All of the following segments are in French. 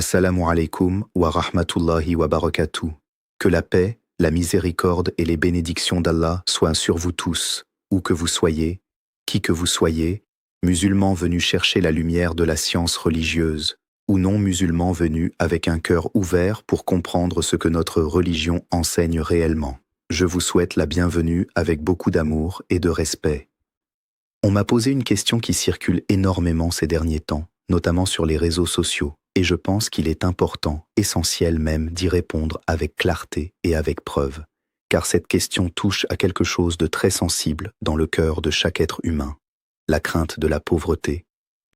Assalamu alaikum wa rahmatullahi wa barakatuh. Que la paix, la miséricorde et les bénédictions d'Allah soient sur vous tous, où que vous soyez, qui que vous soyez, musulmans venus chercher la lumière de la science religieuse, ou non musulmans venus avec un cœur ouvert pour comprendre ce que notre religion enseigne réellement. Je vous souhaite la bienvenue avec beaucoup d'amour et de respect. On m'a posé une question qui circule énormément ces derniers temps, notamment sur les réseaux sociaux, et je pense qu'il est important, essentiel même, d'y répondre avec clarté et avec preuve, car cette question touche à quelque chose de très sensible dans le cœur de chaque être humain. La crainte de la pauvreté,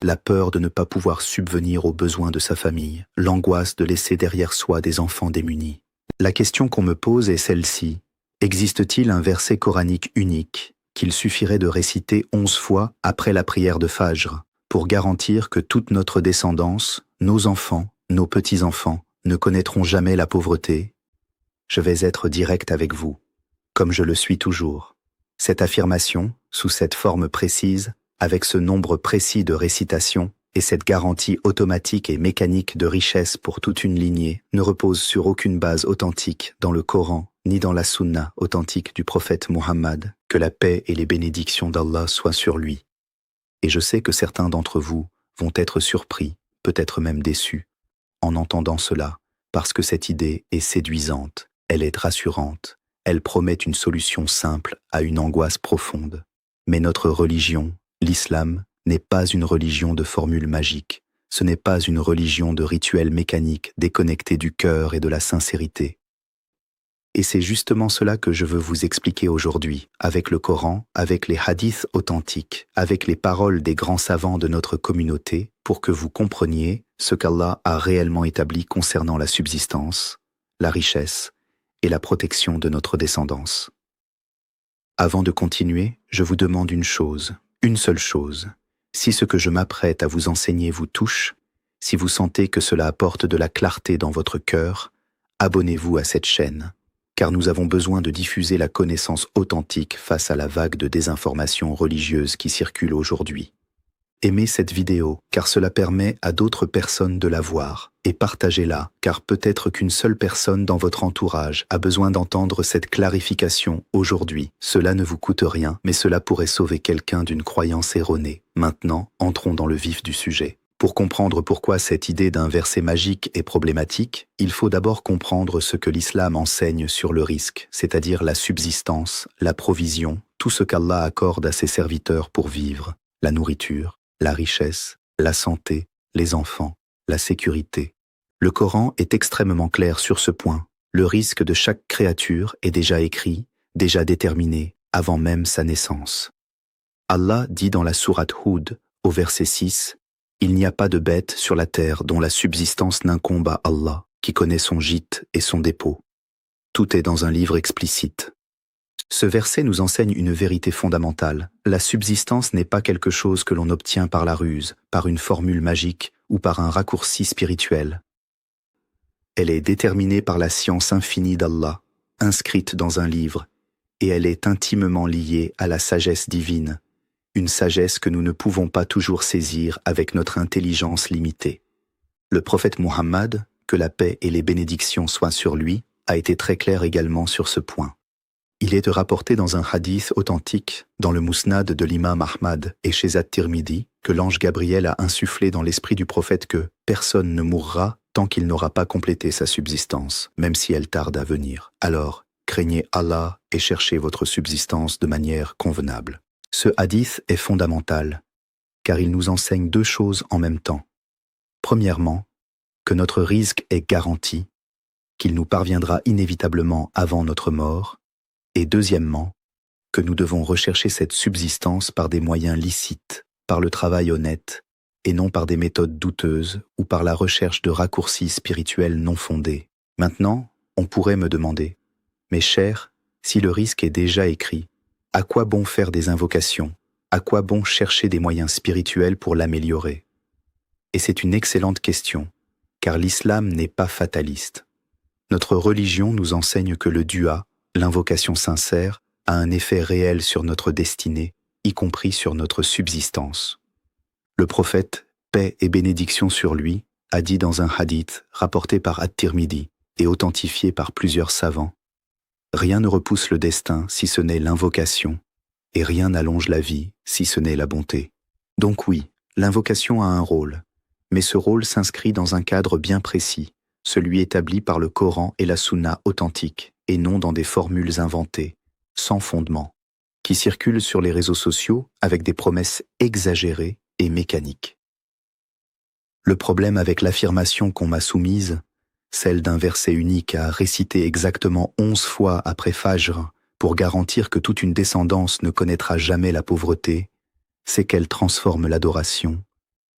la peur de ne pas pouvoir subvenir aux besoins de sa famille, l'angoisse de laisser derrière soi des enfants démunis. La question qu'on me pose est celle-ci. Existe-t-il un verset coranique unique qu'il suffirait de réciter 11 fois après la prière de Fajr pour garantir que toute notre descendance, nos enfants, nos petits-enfants, ne connaîtront jamais la pauvreté? Je vais être direct avec vous, comme je le suis toujours. Cette affirmation, sous cette forme précise, avec ce nombre précis de récitations et cette garantie automatique et mécanique de richesse pour toute une lignée, ne repose sur aucune base authentique dans le Coran, ni dans la Sunna authentique du prophète Muhammad, que la paix et les bénédictions d'Allah soient sur lui. Et je sais que certains d'entre vous vont être surpris, peut-être même déçus, en entendant cela, parce que cette idée est séduisante, elle est rassurante, elle promet une solution simple à une angoisse profonde. Mais notre religion, l'islam, n'est pas une religion de formules magiques, ce n'est pas une religion de rituels mécaniques déconnectés du cœur et de la sincérité. Et c'est justement cela que je veux vous expliquer aujourd'hui, avec le Coran, avec les hadiths authentiques, avec les paroles des grands savants de notre communauté, pour que vous compreniez ce qu'Allah a réellement établi concernant la subsistance, la richesse et la protection de notre descendance. Avant de continuer, je vous demande une chose, une seule chose. Si ce que je m'apprête à vous enseigner vous touche, si vous sentez que cela apporte de la clarté dans votre cœur, abonnez-vous à cette chaîne, car nous avons besoin de diffuser la connaissance authentique face à la vague de désinformation religieuse qui circule aujourd'hui. Aimez cette vidéo, car cela permet à d'autres personnes de la voir, et partagez-la, car peut-être qu'une seule personne dans votre entourage a besoin d'entendre cette clarification aujourd'hui. Cela ne vous coûte rien, mais cela pourrait sauver quelqu'un d'une croyance erronée. Maintenant, entrons dans le vif du sujet. Pour comprendre pourquoi cette idée d'un verset magique est problématique, il faut d'abord comprendre ce que l'islam enseigne sur le risque, c'est-à-dire la subsistance, la provision, tout ce qu'Allah accorde à ses serviteurs pour vivre, la nourriture, la richesse, la santé, les enfants, la sécurité. Le Coran est extrêmement clair sur ce point. Le risque de chaque créature est déjà écrit, déjà déterminé, avant même sa naissance. Allah dit dans la sourate Hud, au verset 6, « Il n'y a pas de bête sur la terre dont la subsistance n'incombe à Allah, qui connaît son gîte et son dépôt. » Tout est dans un livre explicite. Ce verset nous enseigne une vérité fondamentale. La subsistance n'est pas quelque chose que l'on obtient par la ruse, par une formule magique ou par un raccourci spirituel. Elle est déterminée par la science infinie d'Allah, inscrite dans un livre, et elle est intimement liée à la sagesse divine, une sagesse que nous ne pouvons pas toujours saisir avec notre intelligence limitée. Le prophète Muhammad, que la paix et les bénédictions soient sur lui, a été très clair également sur ce point. Il est rapporté dans un hadith authentique, dans le Musnad de l'imam Ahmad et chez At-Tirmidhi, que l'ange Gabriel a insufflé dans l'esprit du prophète que personne ne mourra tant qu'il n'aura pas complété sa subsistance, même si elle tarde à venir. Alors, craignez Allah et cherchez votre subsistance de manière convenable. Ce hadith est fondamental, car il nous enseigne deux choses en même temps. Premièrement, que notre risque est garanti, qu'il nous parviendra inévitablement avant notre mort, et deuxièmement, que nous devons rechercher cette subsistance par des moyens licites, par le travail honnête, et non par des méthodes douteuses ou par la recherche de raccourcis spirituels non fondés. Maintenant, on pourrait me demander, « Mais cher, si le risque est déjà écrit, à quoi bon faire des invocations? À quoi bon chercher des moyens spirituels pour l'améliorer ?» Et c'est une excellente question, car l'islam n'est pas fataliste. Notre religion nous enseigne que le dua, l'invocation sincère, a un effet réel sur notre destinée, y compris sur notre subsistance. Le prophète, paix et bénédiction sur lui, a dit dans un hadith rapporté par At-Tirmidhi et authentifié par plusieurs savants: rien ne repousse le destin si ce n'est l'invocation, et rien n'allonge la vie si ce n'est la bonté. Donc oui, l'invocation a un rôle, mais ce rôle s'inscrit dans un cadre bien précis, celui établi par le Coran et la Sunna authentique, et non dans des formules inventées, sans fondement, qui circulent sur les réseaux sociaux avec des promesses exagérées et mécaniques. Le problème avec l'affirmation qu'on m'a soumise, celle d'un verset unique à réciter exactement 11 fois après Fajr pour garantir que toute une descendance ne connaîtra jamais la pauvreté, c'est qu'elle transforme l'adoration,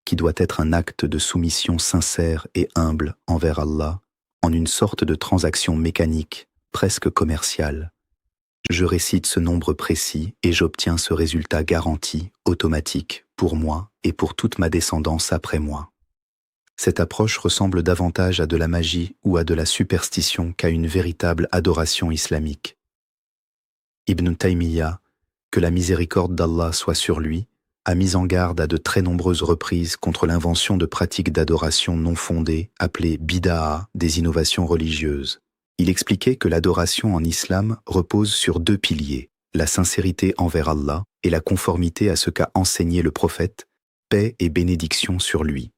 qui doit être un acte de soumission sincère et humble envers Allah, en une sorte de transaction mécanique, presque commerciale. Je récite ce nombre précis et j'obtiens ce résultat garanti, automatique, pour moi et pour toute ma descendance après moi. Cette approche ressemble davantage à de la magie ou à de la superstition qu'à une véritable adoration islamique. Ibn Taymiyyah, que la miséricorde d'Allah soit sur lui, a mis en garde à de très nombreuses reprises contre l'invention de pratiques d'adoration non fondées, appelées bid'a, des innovations religieuses. Il expliquait que l'adoration en islam repose sur 2 piliers, la sincérité envers Allah et la conformité à ce qu'a enseigné le prophète, paix et bénédiction sur lui.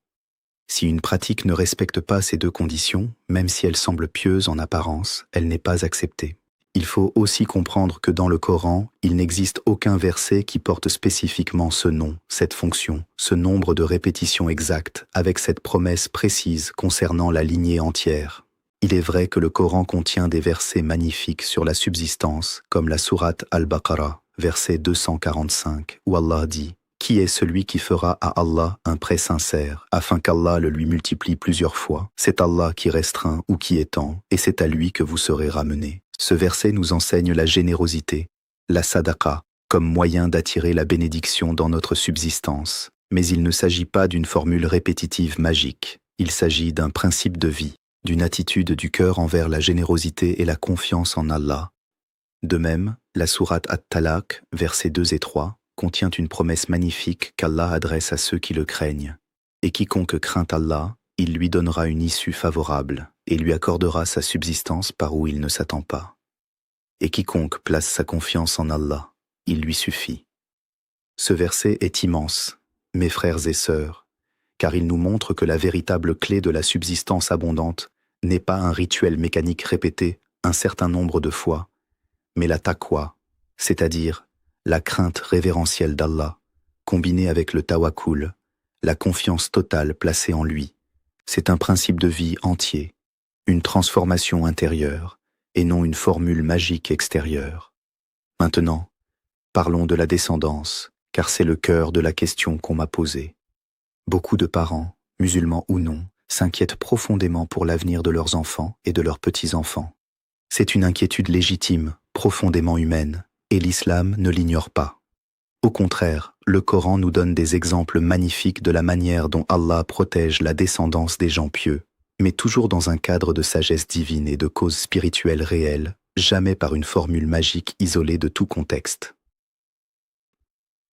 Si une pratique ne respecte pas ces 2 conditions, même si elle semble pieuse en apparence, elle n'est pas acceptée. Il faut aussi comprendre que dans le Coran, il n'existe aucun verset qui porte spécifiquement ce nom, cette fonction, ce nombre de répétitions exactes, avec cette promesse précise concernant la lignée entière. Il est vrai que le Coran contient des versets magnifiques sur la subsistance, comme la sourate Al-Baqarah, verset 245, où Allah dit: qui est celui qui fera à Allah un prêt sincère, afin qu'Allah le lui multiplie plusieurs fois? C'est Allah qui restreint ou qui étend, et c'est à lui que vous serez ramenés. Ce verset nous enseigne la générosité, la sadaqa, comme moyen d'attirer la bénédiction dans notre subsistance. Mais il ne s'agit pas d'une formule répétitive magique. Il s'agit d'un principe de vie, d'une attitude du cœur envers la générosité et la confiance en Allah. De même, la sourate At-Talaq, versets 2 et 3, contient une promesse magnifique qu'Allah adresse à ceux qui le craignent. Et quiconque craint Allah, il lui donnera une issue favorable et lui accordera sa subsistance par où il ne s'attend pas. Et quiconque place sa confiance en Allah, il lui suffit. Ce verset est immense, mes frères et sœurs, car il nous montre que la véritable clé de la subsistance abondante n'est pas un rituel mécanique répété un certain nombre de fois, mais la taqwa, c'est-à-dire la crainte révérentielle d'Allah, combinée avec le tawakkul, la confiance totale placée en lui. C'est un principe de vie entier, une transformation intérieure, et non une formule magique extérieure. Maintenant, parlons de la descendance, car c'est le cœur de la question qu'on m'a posée. Beaucoup de parents, musulmans ou non, s'inquiètent profondément pour l'avenir de leurs enfants et de leurs petits-enfants. C'est une inquiétude légitime, profondément humaine, et l'islam ne l'ignore pas. Au contraire, le Coran nous donne des exemples magnifiques de la manière dont Allah protège la descendance des gens pieux, mais toujours dans un cadre de sagesse divine et de causes spirituelles réelles, jamais par une formule magique isolée de tout contexte.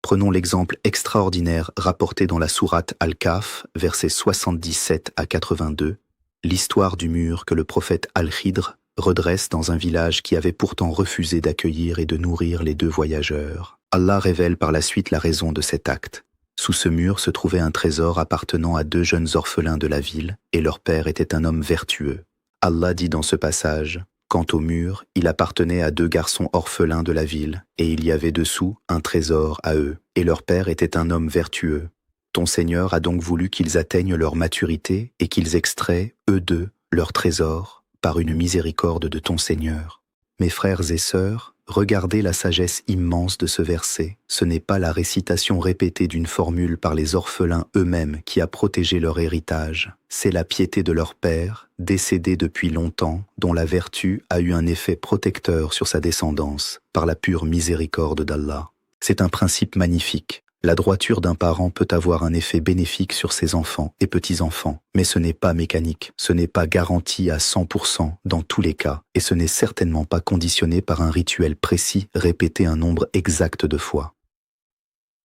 Prenons l'exemple extraordinaire rapporté dans la sourate Al-Kahf, versets 77 à 82, l'histoire du mur que le prophète Al-Khidr redresse dans un village qui avait pourtant refusé d'accueillir et de nourrir les 2 voyageurs. Allah révèle par la suite la raison de cet acte. Sous ce mur se trouvait un trésor appartenant à 2 jeunes orphelins de la ville, et leur père était un homme vertueux. Allah dit dans ce passage: quant au mur, il appartenait à 2 garçons orphelins de la ville, et il y avait dessous un trésor à eux, et leur père était un homme vertueux. Ton Seigneur a donc voulu qu'ils atteignent leur maturité et qu'ils extraient, eux 2, leur trésor, par une miséricorde de ton Seigneur. Mes frères et sœurs, regardez la sagesse immense de ce verset. Ce n'est pas la récitation répétée d'une formule par les orphelins eux-mêmes qui a protégé leur héritage. C'est la piété de leur père, décédé depuis longtemps, dont la vertu a eu un effet protecteur sur sa descendance, par la pure miséricorde d'Allah. C'est un principe magnifique. La droiture d'un parent peut avoir un effet bénéfique sur ses enfants et petits-enfants, mais ce n'est pas mécanique, ce n'est pas garanti à 100% dans tous les cas, et ce n'est certainement pas conditionné par un rituel précis répété un nombre exact de fois.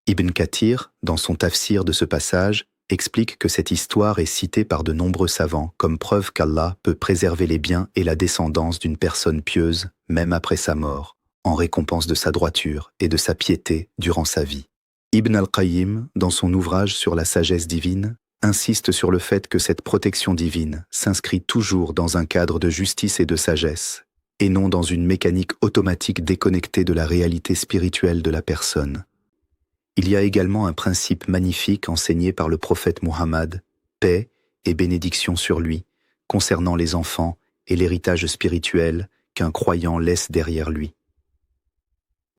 Ibn Kathir, dans son tafsir de ce passage, explique que cette histoire est citée par de nombreux savants comme preuve qu'Allah peut préserver les biens et la descendance d'une personne pieuse, même après sa mort, en récompense de sa droiture et de sa piété durant sa vie. Ibn al-Qayyim, dans son ouvrage sur la sagesse divine, insiste sur le fait que cette protection divine s'inscrit toujours dans un cadre de justice et de sagesse, et non dans une mécanique automatique déconnectée de la réalité spirituelle de la personne. Il y a également un principe magnifique enseigné par le prophète Muhammad, paix et bénédiction sur lui, concernant les enfants et l'héritage spirituel qu'un croyant laisse derrière lui.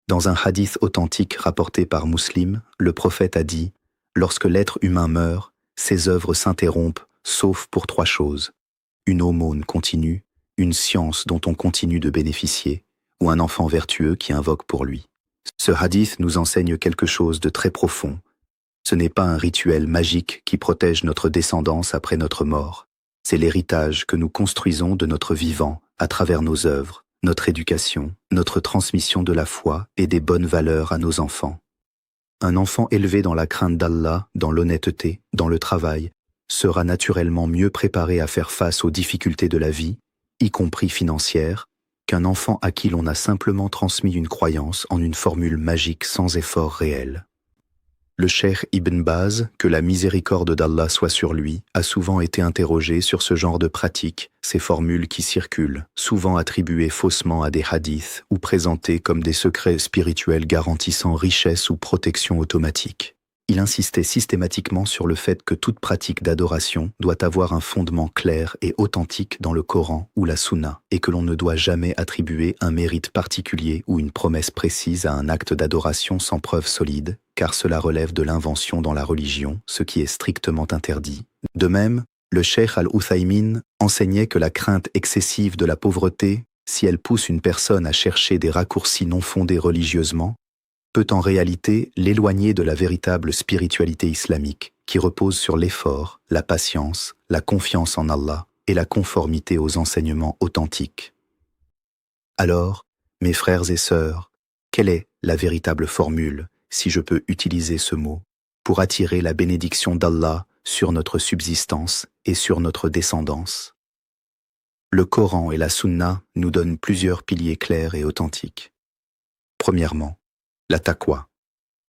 Dans un hadith authentique rapporté par Muslim, le prophète a dit « Lorsque l'être humain meurt, ses œuvres s'interrompent, sauf pour 3 choses. Une aumône continue, une science dont on continue de bénéficier, ou un enfant vertueux qui invoque pour lui. » Ce hadith nous enseigne quelque chose de très profond. Ce n'est pas un rituel magique qui protège notre descendance après notre mort. C'est l'héritage que nous construisons de notre vivant à travers nos œuvres, notre éducation, notre transmission de la foi et des bonnes valeurs à nos enfants. Un enfant élevé dans la crainte d'Allah, dans l'honnêteté, dans le travail, sera naturellement mieux préparé à faire face aux difficultés de la vie, y compris financières, qu'un enfant à qui l'on a simplement transmis une croyance en une formule magique sans effort réel. Le cheikh Ibn Baz, que la miséricorde d'Allah soit sur lui, a souvent été interrogé sur ce genre de pratique, ces formules qui circulent, souvent attribuées faussement à des hadiths ou présentées comme des secrets spirituels garantissant richesse ou protection automatique. Il insistait systématiquement sur le fait que toute pratique d'adoration doit avoir un fondement clair et authentique dans le Coran ou la Sunna, et que l'on ne doit jamais attribuer un mérite particulier ou une promesse précise à un acte d'adoration sans preuve solide, car cela relève de l'invention dans la religion, ce qui est strictement interdit. De même, le cheikh Al-Uthaymin enseignait que la crainte excessive de la pauvreté, si elle pousse une personne à chercher des raccourcis non fondés religieusement, peut en réalité l'éloigner de la véritable spiritualité islamique, qui repose sur l'effort, la patience, la confiance en Allah et la conformité aux enseignements authentiques. Alors, mes frères et sœurs, quelle est la véritable formule, si je peux utiliser ce mot, pour attirer la bénédiction d'Allah sur notre subsistance et sur notre descendance? Le Coran et la Sunna nous donnent plusieurs piliers clairs et authentiques. Premièrement, la taqwa,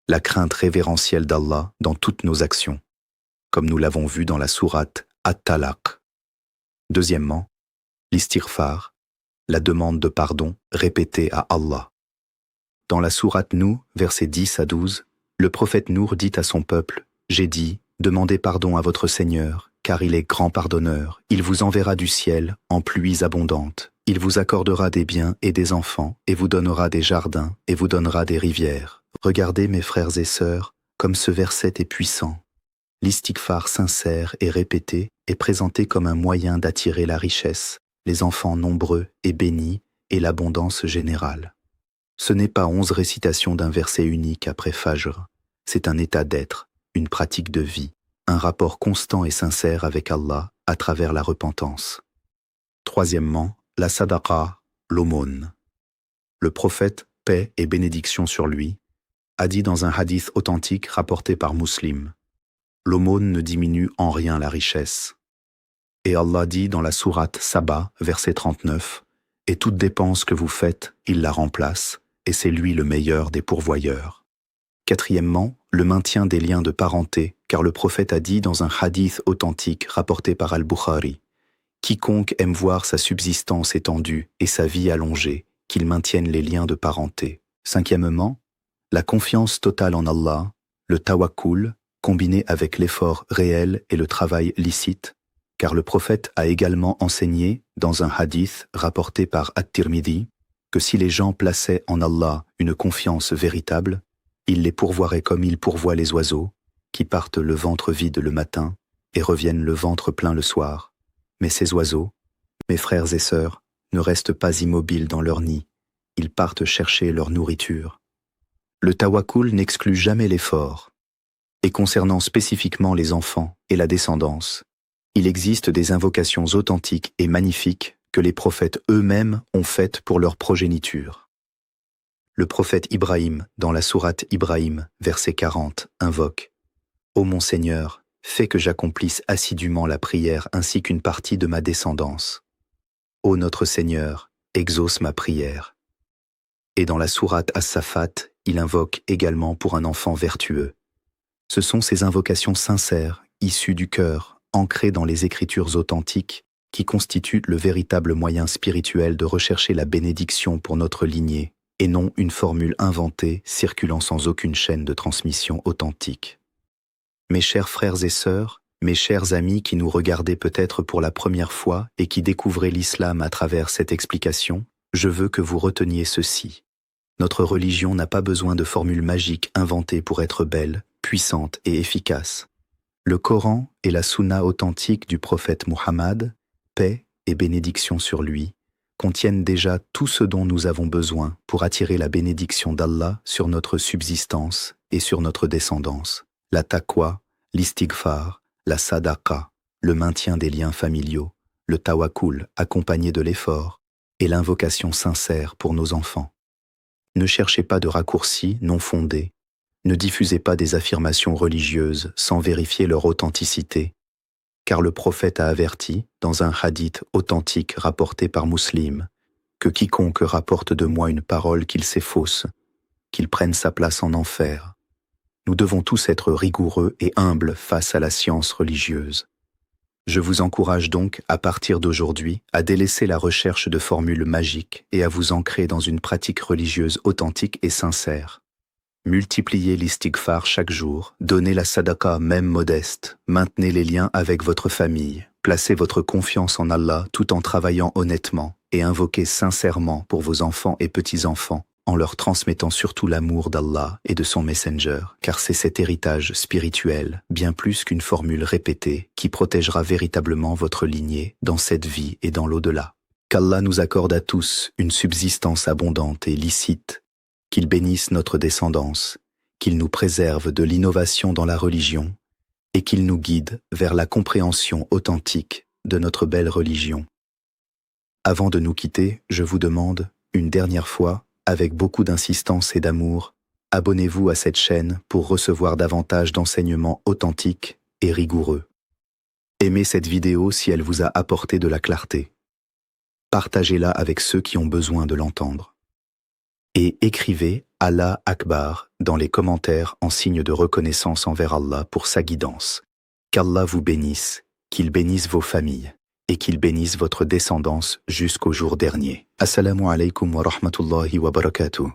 la crainte révérentielle d'Allah dans toutes nos actions, comme nous l'avons vu dans la sourate At-Talaq. Deuxièmement, l'istighfar, la demande de pardon répétée à Allah. Dans la sourate Nuh, versets 10 à 12, le prophète Nour dit à son peuple « J'ai dit, demandez pardon à votre Seigneur, car il est grand pardonneur, il vous enverra du ciel en pluies abondantes. Il vous accordera des biens et des enfants, et vous donnera des jardins, et vous donnera des rivières. Regardez, mes frères et sœurs, comme ce verset est puissant. L'istighfar sincère et répété est présenté comme un moyen d'attirer la richesse, les enfants nombreux et bénis, et l'abondance générale. Ce n'est pas 11 récitations d'un verset unique après Fajr. C'est un état d'être, une pratique de vie, un rapport constant et sincère avec Allah à travers la repentance. Troisièmement, la sadaqa, l'aumône. Le prophète, paix et bénédiction sur lui, a dit dans un hadith authentique rapporté par Muslim, « L'aumône ne diminue en rien la richesse. » Et Allah dit dans la sourate Saba, verset 39, « Et toute dépense que vous faites, il la remplace, et c'est lui le meilleur des pourvoyeurs. » Quatrièmement, le maintien des liens de parenté, car le prophète a dit dans un hadith authentique rapporté par Al-Bukhari, Quiconque aime voir sa subsistance étendue et sa vie allongée, qu'il maintienne les liens de parenté. Cinquièmement, la confiance totale en Allah, le tawakkul, combiné avec l'effort réel et le travail licite, car le prophète a également enseigné, dans un hadith rapporté par At-Tirmidhi, que si les gens plaçaient en Allah une confiance véritable, il les pourvoirait comme il pourvoit les oiseaux, qui partent le ventre vide le matin et reviennent le ventre plein le soir. Mais ces oiseaux, mes frères et sœurs, ne restent pas immobiles dans leur nid, ils partent chercher leur nourriture. Le tawakkul n'exclut jamais l'effort. Et concernant spécifiquement les enfants et la descendance, il existe des invocations authentiques et magnifiques que les prophètes eux-mêmes ont faites pour leur progéniture. Le prophète Ibrahim, dans la sourate Ibrahim, verset 40, invoque « Ô mon Seigneur, fais que j'accomplisse assidûment la prière ainsi qu'une partie de ma descendance. Ô notre Seigneur, exauce ma prière. Et dans la sourate As-Safat, il invoque également pour un enfant vertueux. Ce sont ces invocations sincères, issues du cœur, ancrées dans les écritures authentiques, qui constituent le véritable moyen spirituel de rechercher la bénédiction pour notre lignée, et non une formule inventée circulant sans aucune chaîne de transmission authentique. Mes chers frères et sœurs, mes chers amis qui nous regardez peut-être pour la première fois et qui découvrez l'islam à travers cette explication, je veux que vous reteniez ceci. Notre religion n'a pas besoin de formules magiques inventées pour être belle, puissante et efficace. Le Coran et la Sunna authentique du prophète Muhammad, paix et bénédiction sur lui, contiennent déjà tout ce dont nous avons besoin pour attirer la bénédiction d'Allah sur notre subsistance et sur notre descendance. La taqwa, l'istighfar, la sadaqa, le maintien des liens familiaux, le tawakkul accompagné de l'effort et l'invocation sincère pour nos enfants. Ne cherchez pas de raccourcis non fondés, ne diffusez pas des affirmations religieuses sans vérifier leur authenticité, car le prophète a averti, dans un hadith authentique rapporté par Muslim, que quiconque rapporte de moi une parole qu'il sait fausse, qu'il prenne sa place en enfer. Nous devons tous être rigoureux et humbles face à la science religieuse. Je vous encourage donc, à partir d'aujourd'hui, à délaisser la recherche de formules magiques et à vous ancrer dans une pratique religieuse authentique et sincère. Multipliez l'istighfar chaque jour, donnez la sadaqa même modeste, maintenez les liens avec votre famille, placez votre confiance en Allah tout en travaillant honnêtement et invoquez sincèrement pour vos enfants et petits-enfants, en leur transmettant surtout l'amour d'Allah et de son Messenger, car c'est cet héritage spirituel, bien plus qu'une formule répétée, qui protégera véritablement votre lignée dans cette vie et dans l'au-delà. Qu'Allah nous accorde à tous une subsistance abondante et licite, qu'il bénisse notre descendance, qu'il nous préserve de l'innovation dans la religion et qu'il nous guide vers la compréhension authentique de notre belle religion. Avant de nous quitter, je vous demande, une dernière fois, avec beaucoup d'insistance et d'amour, abonnez-vous à cette chaîne pour recevoir davantage d'enseignements authentiques et rigoureux. Aimez cette vidéo si elle vous a apporté de la clarté. Partagez-la avec ceux qui ont besoin de l'entendre. Et écrivez Allah Akbar dans les commentaires en signe de reconnaissance envers Allah pour sa guidance. Qu'Allah vous bénisse, qu'il bénisse vos familles et qu'il bénisse votre descendance jusqu'au jour dernier. Assalamu alaikum wa rahmatullahi wa barakatuh.